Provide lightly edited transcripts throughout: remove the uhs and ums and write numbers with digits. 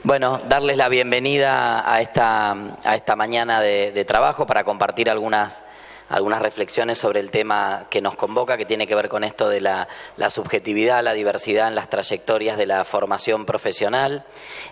Bueno, darles la bienvenida a esta mañana de trabajo para compartir algunas reflexiones sobre el tema que nos convoca, que tiene que ver con esto de la subjetividad, la diversidad en las trayectorias de la formación profesional.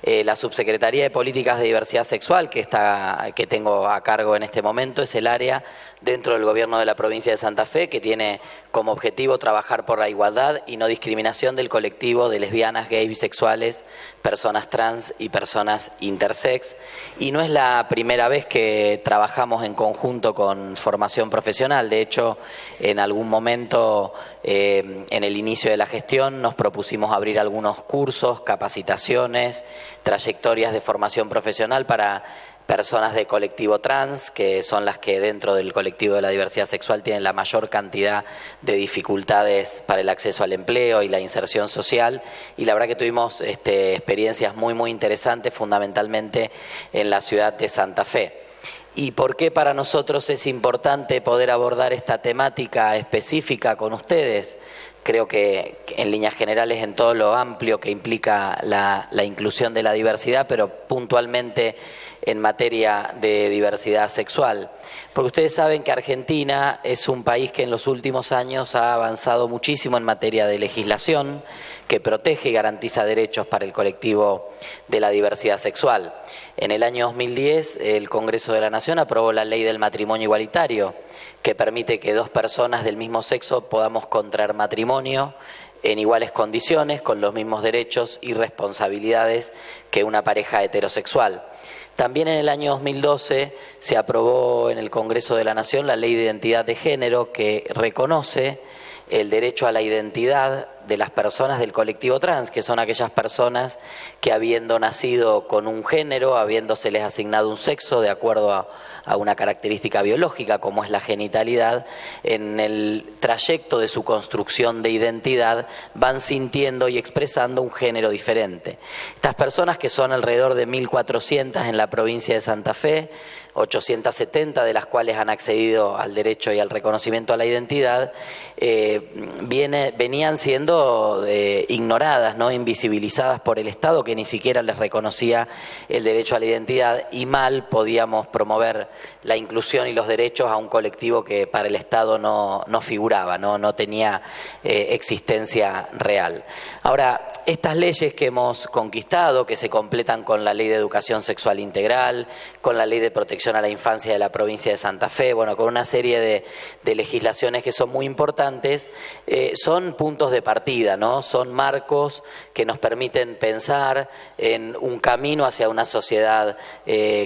La Subsecretaría de Políticas de Diversidad Sexual, que tengo a cargo en este momento, es el área dentro del Gobierno de la provincia de Santa Fe que tiene como objetivo trabajar por la igualdad y no discriminación del colectivo de lesbianas, gays, bisexuales, personas trans y personas intersex. Y no es la primera vez que trabajamos en conjunto con formación profesional. De hecho, en algún momento, en el inicio de la gestión, nos propusimos abrir algunos cursos, capacitaciones, trayectorias de formación profesional para personas de colectivo trans, que son las que dentro del colectivo de la diversidad sexual tienen la mayor cantidad de dificultades para el acceso al empleo y la inserción social. Y la verdad que tuvimos experiencias muy interesantes, fundamentalmente en la ciudad de Santa Fe. ¿Y por qué para nosotros es importante poder abordar esta temática específica con ustedes? Creo que en líneas generales en todo lo amplio que implica la inclusión de la diversidad, pero puntualmente en materia de diversidad sexual. Porque ustedes saben que Argentina es un país que en los últimos años ha avanzado muchísimo en materia de legislación que protege y garantiza derechos para el colectivo de la diversidad sexual. En el año 2010 el Congreso de la Nación aprobó la Ley del Matrimonio Igualitario, que permite que dos personas del mismo sexo podamos contraer matrimonio en iguales condiciones, con los mismos derechos y responsabilidades que una pareja heterosexual. También en el año 2012 se aprobó en el Congreso de la Nación la Ley de Identidad de Género, que reconoce el derecho a la identidad de las personas del colectivo trans, que son aquellas personas que, habiendo nacido con un género, habiéndoseles asignado un sexo de acuerdo a una característica biológica como es la genitalidad, en el trayecto de su construcción de identidad van sintiendo y expresando un género diferente. Estas personas, que son alrededor de 1.400 en la provincia de Santa Fe, 870 de las cuales han accedido al derecho y al reconocimiento a la identidad, venían siendo ignoradas, ¿no? Invisibilizadas por el Estado, que ni siquiera les reconocía el derecho a la identidad, y mal podíamos promover la inclusión y los derechos a un colectivo que para el Estado no figuraba, no tenía existencia real. Ahora, estas leyes que hemos conquistado, que se completan con la Ley de Educación Sexual Integral, con la Ley de Protección a la Infancia de la provincia de Santa Fe, bueno, con una serie de legislaciones que son muy importantes, son puntos de partida, ¿no? Son marcos que nos permiten pensar en un camino hacia una sociedad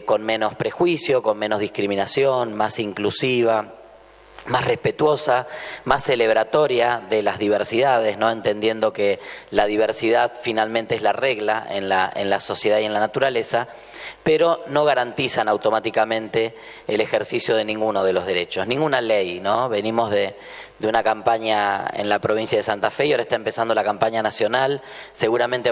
con menos prejuicio, con menos discriminación, más inclusiva, más respetuosa, más celebratoria de las diversidades, ¿no? Entendiendo que la diversidad finalmente es la regla en la sociedad y en la naturaleza, pero no garantizan automáticamente el ejercicio de ninguno de los derechos, ninguna ley, ¿no? Venimos de una campaña en la provincia de Santa Fe y ahora está empezando la campaña nacional. Seguramente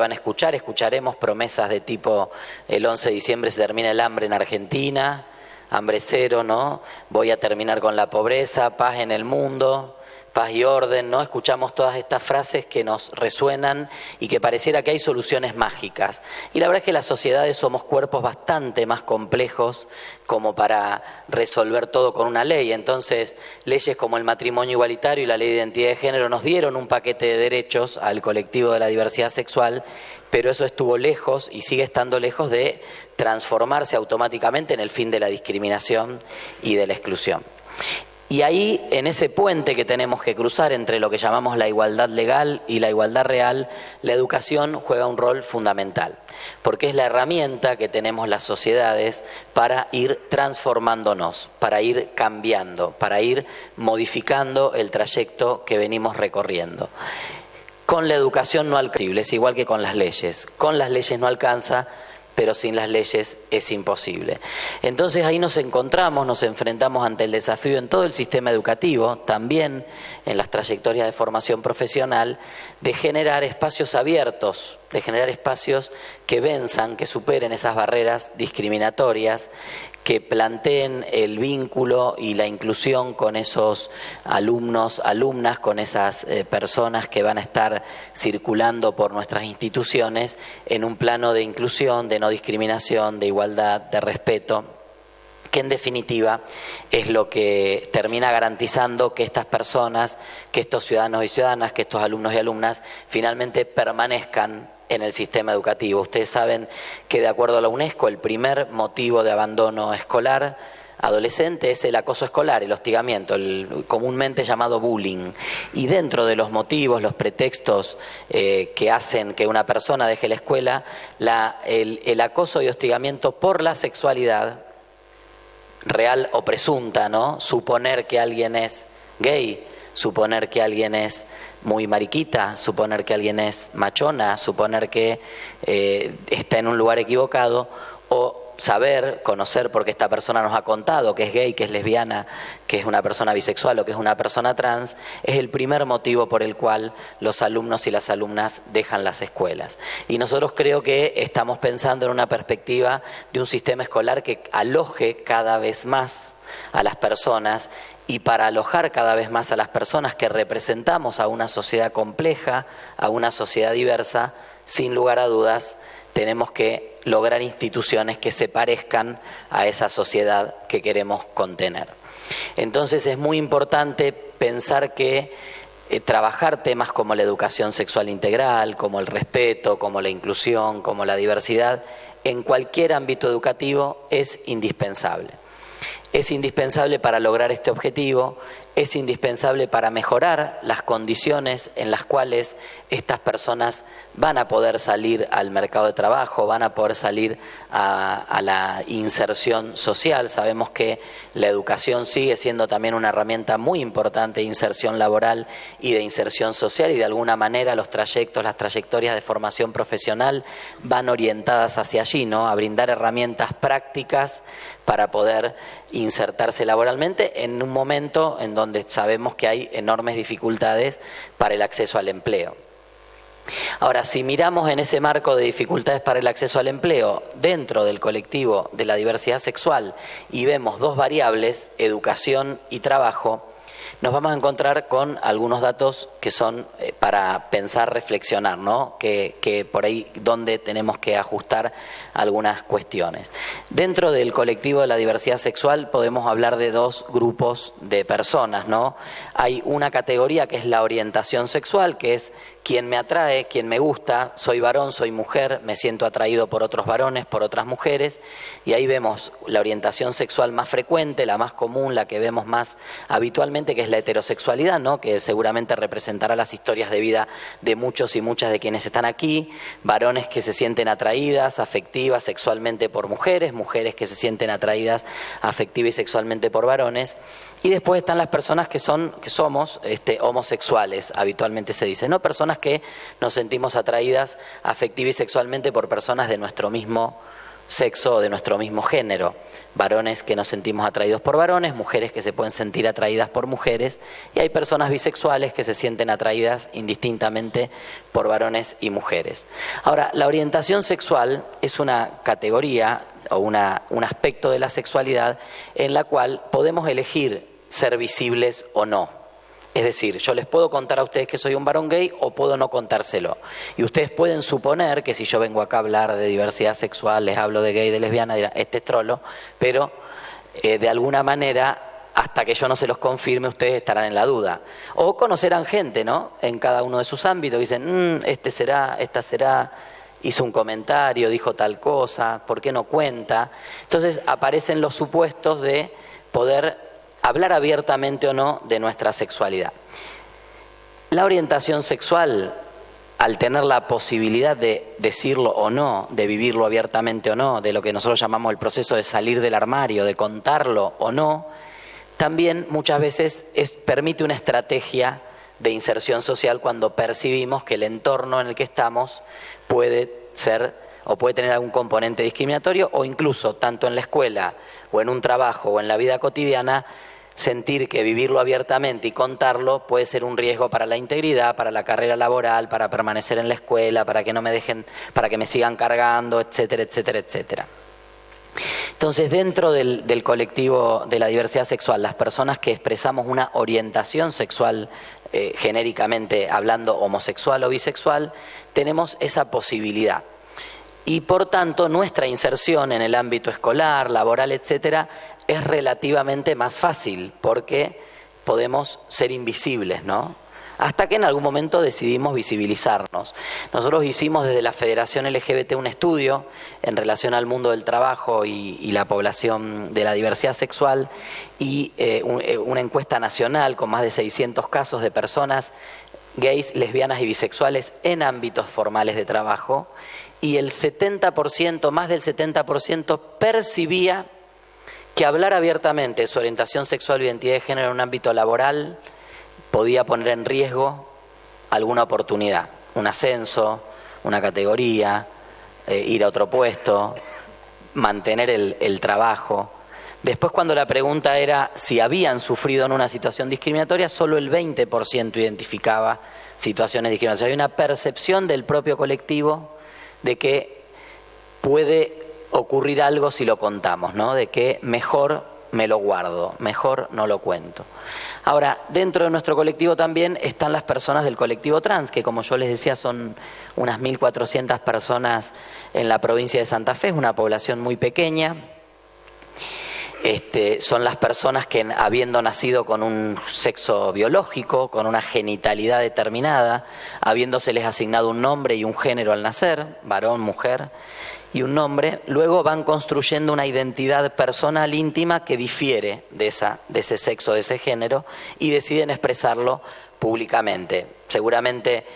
escucharemos promesas de tipo: el 11 de diciembre se termina el hambre en Argentina, hambre cero, ¿no? Voy a terminar con la pobreza, paz en el mundo, paz y orden, ¿no? Escuchamos todas estas frases que nos resuenan y que pareciera que hay soluciones mágicas. Y la verdad es que las sociedades somos cuerpos bastante más complejos como para resolver todo con una ley. Entonces, leyes como el matrimonio igualitario y la Ley de Identidad de Género nos dieron un paquete de derechos al colectivo de la diversidad sexual, pero eso estuvo lejos y sigue estando lejos de transformarse automáticamente en el fin de la discriminación y de la exclusión. Y ahí, en ese puente que tenemos que cruzar entre lo que llamamos la igualdad legal y la igualdad real, la educación juega un rol fundamental, porque es la herramienta que tenemos las sociedades para ir transformándonos, para ir cambiando, para ir modificando el trayecto que venimos recorriendo. Con la educación no alcanza, es igual que con las leyes. Con las leyes no alcanza, pero sin las leyes es imposible. Entonces ahí nos enfrentamos ante el desafío en todo el sistema educativo, también en las trayectorias de formación profesional, de generar espacios abiertos que venzan, que superen esas barreras discriminatorias, que planteen el vínculo y la inclusión con esos alumnos, alumnas, con esas personas que van a estar circulando por nuestras instituciones en un plano de inclusión, de no discriminación, de igualdad, de respeto, que en definitiva es lo que termina garantizando que estas personas, que estos ciudadanos y ciudadanas, que estos alumnos y alumnas finalmente permanezcan en el sistema educativo. Ustedes saben que de acuerdo a la UNESCO el primer motivo de abandono escolar adolescente es el acoso escolar, el hostigamiento, el comúnmente llamado bullying. Y dentro de los motivos, los pretextos que hacen que una persona deje la escuela, el acoso y hostigamiento por la sexualidad, real o presunta, ¿no? Suponer que alguien es gay, suponer que alguien es muy mariquita, suponer que alguien es machona, suponer que está en un lugar equivocado, o saber, conocer porque esta persona nos ha contado que es gay, que es lesbiana, que es una persona bisexual o que es una persona trans, es el primer motivo por el cual los alumnos y las alumnas dejan las escuelas. Y nosotros creo que estamos pensando en una perspectiva de un sistema escolar que aloje cada vez más a las personas, y para alojar cada vez más a las personas que representamos a una sociedad compleja, a una sociedad diversa, sin lugar a dudas, tenemos que lograr instituciones que se parezcan a esa sociedad que queremos contener. Entonces es muy importante pensar que trabajar temas como la educación sexual integral, como el respeto, como la inclusión, como la diversidad, en cualquier ámbito educativo es indispensable. Es indispensable para lograr este objetivo, es indispensable para mejorar las condiciones en las cuales estas personas van a poder salir al mercado de trabajo, van a poder salir a la inserción social. Sabemos que la educación sigue siendo también una herramienta muy importante de inserción laboral y de inserción social, y de alguna manera los trayectos, las trayectorias de formación profesional van orientadas hacia allí, ¿no? A brindar herramientas prácticas para poder insertarse laboralmente en un momento en donde sabemos que hay enormes dificultades para el acceso al empleo. Ahora, si miramos en ese marco de dificultades para el acceso al empleo dentro del colectivo de la diversidad sexual y vemos dos variables, educación y trabajo, nos vamos a encontrar con algunos datos que son para pensar, reflexionar, ¿no? Que por ahí donde tenemos que ajustar algunas cuestiones. Dentro del colectivo de la diversidad sexual podemos hablar de dos grupos de personas, ¿no? Hay una categoría que es la orientación sexual, que es quién me atrae, quién me gusta, soy varón, soy mujer, me siento atraído por otros varones, por otras mujeres, y ahí vemos la orientación sexual más frecuente, la más común, la que vemos más habitualmente, que es la heterosexualidad, ¿no? Que seguramente representará las historias de vida de muchos y muchas de quienes están aquí, varones que se sienten atraídas, afectivas, sexualmente por mujeres, mujeres que se sienten atraídas afectiva y sexualmente por varones. Y después están las personas que somos homosexuales, habitualmente se dice, ¿no? Personas que nos sentimos atraídas afectiva y sexualmente por personas de nuestro mismo sexo o de nuestro mismo género. Varones que nos sentimos atraídos por varones, mujeres que se pueden sentir atraídas por mujeres, y hay personas bisexuales que se sienten atraídas indistintamente por varones y mujeres. Ahora, la orientación sexual es una categoría o un aspecto de la sexualidad en la cual podemos elegir ser visibles o no. Es decir, yo les puedo contar a ustedes que soy un varón gay o puedo no contárselo. Y ustedes pueden suponer que si yo vengo acá a hablar de diversidad sexual, les hablo de gay, de lesbiana, dirán, este es trolo, pero de alguna manera, hasta que yo no se los confirme, ustedes estarán en la duda. O conocerán gente, ¿no? En cada uno de sus ámbitos, dicen, este será, esta será, hizo un comentario, dijo tal cosa, ¿por qué no cuenta? Entonces aparecen los supuestos de poder hablar abiertamente o no de nuestra sexualidad. La orientación sexual, al tener la posibilidad de decirlo o no, de vivirlo abiertamente o no, de lo que nosotros llamamos el proceso de salir del armario, de contarlo o no, también muchas veces permite una estrategia de inserción social cuando percibimos que el entorno en el que estamos puede ser o puede tener algún componente discriminatorio, o incluso tanto en la escuela o en un trabajo o en la vida cotidiana sentir que vivirlo abiertamente y contarlo puede ser un riesgo para la integridad, para la carrera laboral, para permanecer en la escuela, para que no me dejen, para que me sigan cargando, etcétera, etcétera, etcétera. Entonces, dentro del colectivo de la diversidad sexual, las personas que expresamos una orientación sexual, genéricamente hablando homosexual o bisexual, tenemos esa posibilidad. Y por tanto, nuestra inserción en el ámbito escolar, laboral, etcétera, es relativamente más fácil porque podemos ser invisibles, ¿no? Hasta que en algún momento decidimos visibilizarnos. Nosotros hicimos desde la Federación LGBT un estudio en relación al mundo del trabajo y la población de la diversidad sexual y una encuesta nacional con más de 600 casos de personas gays, lesbianas y bisexuales en ámbitos formales de trabajo, y el 70%, más del 70%, percibía que hablar abiertamente de su orientación sexual y identidad de género en un ámbito laboral podía poner en riesgo alguna oportunidad, un ascenso, una categoría, ir a otro puesto, mantener el trabajo. Después, cuando la pregunta era si habían sufrido en una situación discriminatoria, solo el 20% identificaba situaciones discriminatorias. Hay una percepción del propio colectivo de que puede ocurrir algo si lo contamos, ¿no? De que mejor me lo guardo, mejor no lo cuento. Ahora, dentro de nuestro colectivo también están las personas del colectivo trans, que como yo les decía son unas 1.400 personas en la provincia de Santa Fe, es una población muy pequeña. Son las personas que, habiendo nacido con un sexo biológico, con una genitalidad determinada, habiéndoseles asignado un nombre y un género al nacer, varón, mujer, y un nombre, luego van construyendo una identidad personal íntima que difiere de ese sexo, de ese género, y deciden expresarlo públicamente. Seguramente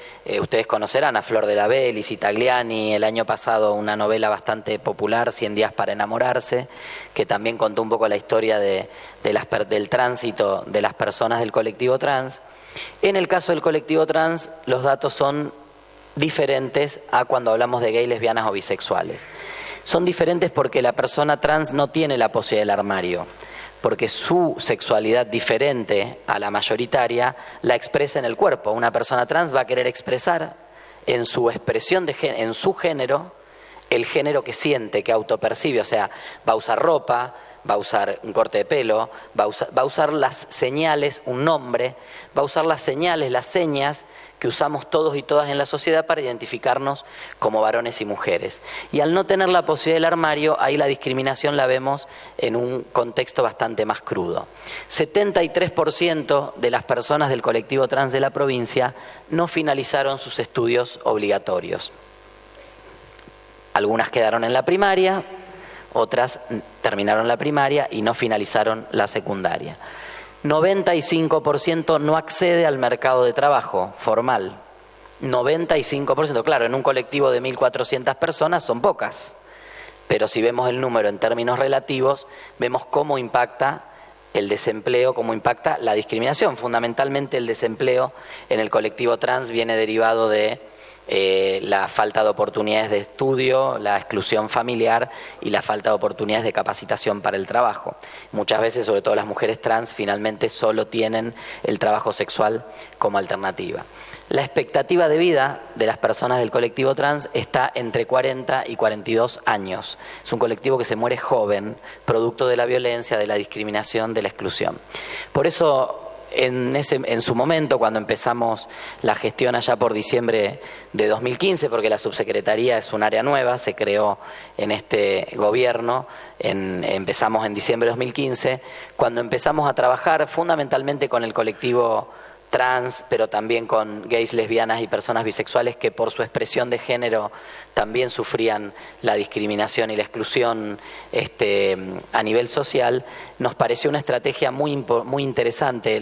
ustedes conocerán a Flor de la B, Lizzy Tagliani, el año pasado una novela bastante popular, 100 días para enamorarse, que también contó un poco la historia del tránsito de las personas del colectivo trans. En el caso del colectivo trans, los datos son diferentes a cuando hablamos de gays, lesbianas o bisexuales. Son diferentes porque la persona trans no tiene la posibilidad del armario, porque su sexualidad diferente a la mayoritaria la expresa en el cuerpo. Una persona trans va a querer expresar en su expresión en su género, el género que siente, que autopercibe, o sea, va a usar ropa, va a usar un corte de pelo, va a usar las señales, un nombre, va a usar las señales, las señas que usamos todos y todas en la sociedad para identificarnos como varones y mujeres. Y al no tener la posibilidad del armario, ahí la discriminación la vemos en un contexto bastante más crudo. 73% de las personas del colectivo trans de la provincia no finalizaron sus estudios obligatorios. Algunas quedaron en la primaria, otras terminaron la primaria y no finalizaron la secundaria. 95% no accede al mercado de trabajo formal. 95%, claro, en un colectivo de 1.400 personas son pocas, pero si vemos el número en términos relativos, vemos cómo impacta el desempleo, cómo impacta la discriminación. Fundamentalmente el desempleo en el colectivo trans viene derivado de la falta de oportunidades de estudio, la exclusión familiar y la falta de oportunidades de capacitación para el trabajo. Muchas veces, sobre todo las mujeres trans, finalmente solo tienen el trabajo sexual como alternativa. La expectativa de vida de las personas del colectivo trans está entre 40 y 42 años. Es un colectivo que se muere joven, producto de la violencia, de la discriminación, de la exclusión. Por eso, en su momento, cuando empezamos la gestión allá por diciembre de 2015, porque la subsecretaría es un área nueva, se creó en este gobierno, empezamos en diciembre de 2015, cuando empezamos a trabajar fundamentalmente con el colectivo trans, pero también con gays, lesbianas y personas bisexuales que por su expresión de género también sufrían la discriminación y la exclusión a nivel social, nos pareció una estrategia muy interesante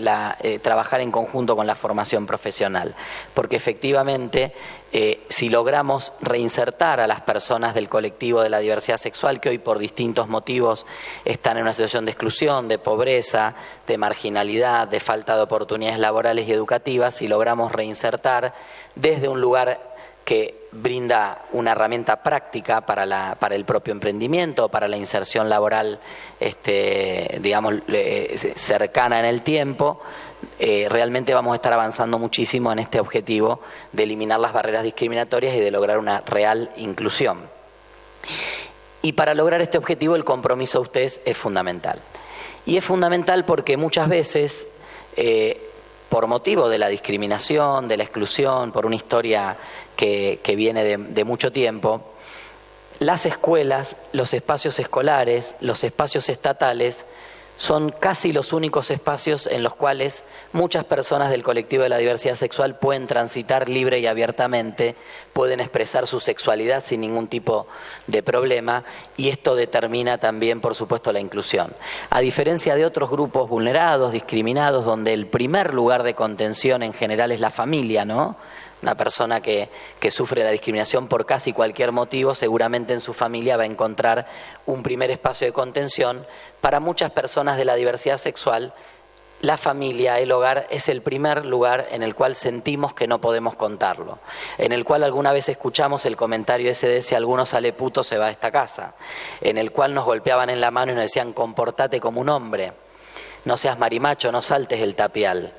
trabajar en conjunto con la formación profesional, porque efectivamente si logramos reinsertar a las personas del colectivo de la diversidad sexual que hoy por distintos motivos están en una situación de exclusión, de pobreza, de marginalidad, de falta de oportunidades laborales y educativas, si logramos reinsertar desde un lugar que brinda una herramienta práctica para el propio emprendimiento, para la inserción laboral, digamos, cercana en el tiempo. Realmente vamos a estar avanzando muchísimo en este objetivo de eliminar las barreras discriminatorias y de lograr una real inclusión. Y para lograr este objetivo el compromiso de ustedes es fundamental. Y es fundamental porque muchas veces, por motivo de la discriminación, de la exclusión, por una historia que viene de mucho tiempo, las escuelas, los espacios escolares, los espacios estatales son casi los únicos espacios en los cuales muchas personas del colectivo de la diversidad sexual pueden transitar libre y abiertamente, pueden expresar su sexualidad sin ningún tipo de problema, y esto determina también, por supuesto, la inclusión. A diferencia de otros grupos vulnerados, discriminados, donde el primer lugar de contención en general es la familia, ¿no? Una persona que sufre la discriminación por casi cualquier motivo, seguramente en su familia va a encontrar un primer espacio de contención. Para muchas personas de la diversidad sexual, la familia, el hogar, es el primer lugar en el cual sentimos que no podemos contarlo, en el cual alguna vez escuchamos el comentario ese de si alguno sale puto se va de esta casa, en el cual nos golpeaban en la mano y nos decían comportate como un hombre, no seas marimacho, no saltes el tapial.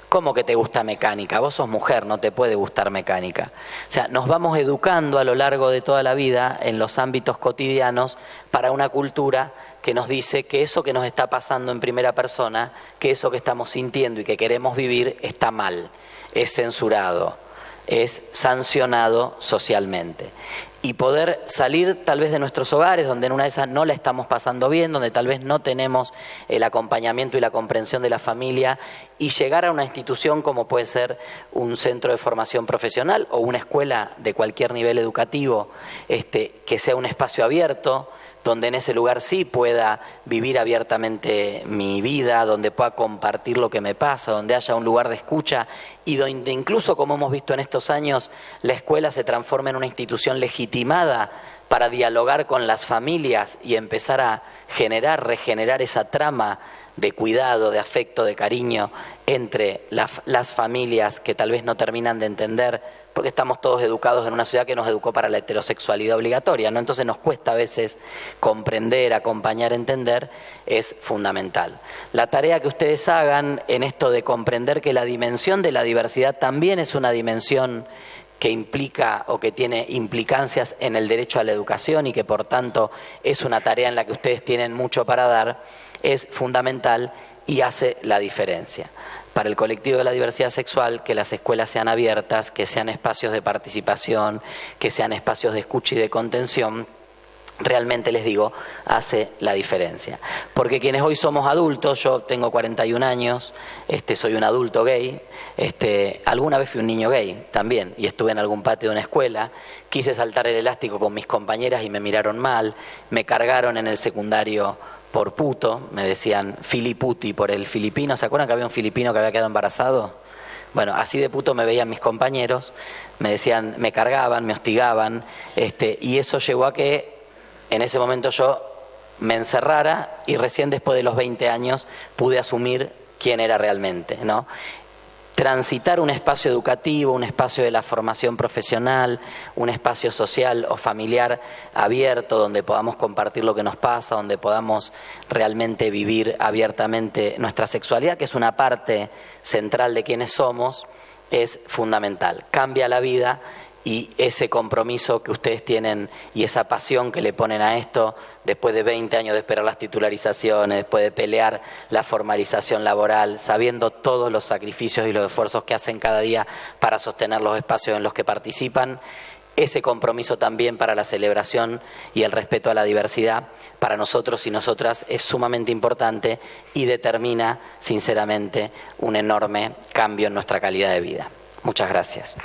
¿Cómo que te gusta mecánica? Vos sos mujer, no te puede gustar mecánica. O sea, nos vamos educando a lo largo de toda la vida en los ámbitos cotidianos para una cultura que nos dice que eso que nos está pasando en primera persona, que eso que estamos sintiendo y que queremos vivir está mal, es censurado, es sancionado socialmente. Y poder salir tal vez de nuestros hogares, donde en una de esas no la estamos pasando bien, donde tal vez no tenemos el acompañamiento y la comprensión de la familia, y llegar a una institución como puede ser un centro de formación profesional o una escuela de cualquier nivel educativo, que sea un espacio abierto, donde en ese lugar sí pueda vivir abiertamente mi vida, donde pueda compartir lo que me pasa, donde haya un lugar de escucha y donde incluso, como hemos visto en estos años, la escuela se transforme en una institución legitimada para dialogar con las familias y empezar a regenerar esa trama de cuidado, de afecto, de cariño entre las familias que tal vez no terminan de entender, porque estamos todos educados en una sociedad que nos educó para la heterosexualidad obligatoria, ¿no? Entonces nos cuesta a veces comprender, acompañar, entender, es fundamental. La tarea que ustedes hagan en esto de comprender que la dimensión de la diversidad también es una dimensión que implica o que tiene implicancias en el derecho a la educación y que por tanto es una tarea en la que ustedes tienen mucho para dar, es fundamental y hace la diferencia. Para el colectivo de la diversidad sexual, que las escuelas sean abiertas, que sean espacios de participación, que sean espacios de escucha y de contención, realmente les digo, hace la diferencia. Porque quienes hoy somos adultos, yo tengo 41 años, soy un adulto gay, alguna vez fui un niño gay también y estuve en algún patio de una escuela, quise saltar el elástico con mis compañeras y me miraron mal, me cargaron en el secundario por puto, me decían filiputi por el filipino. ¿Se acuerdan que había un filipino que había quedado embarazado? Bueno, así de puto me veían mis compañeros, me decían, me cargaban, me hostigaban, y eso llevó a que en ese momento yo me encerrara y recién después de los 20 años pude asumir quién era realmente, ¿no? Transitar un espacio educativo, un espacio de la formación profesional, un espacio social o familiar abierto donde podamos compartir lo que nos pasa, donde podamos realmente vivir abiertamente nuestra sexualidad, que es una parte central de quienes somos, es fundamental. Cambia la vida y ese compromiso que ustedes tienen y esa pasión que le ponen a esto, después de 20 años de esperar las titularizaciones, después de pelear la formalización laboral, sabiendo todos los sacrificios y los esfuerzos que hacen cada día para sostener los espacios en los que participan, ese compromiso también para la celebración y el respeto a la diversidad, para nosotros y nosotras es sumamente importante y determina, sinceramente, un enorme cambio en nuestra calidad de vida. Muchas gracias.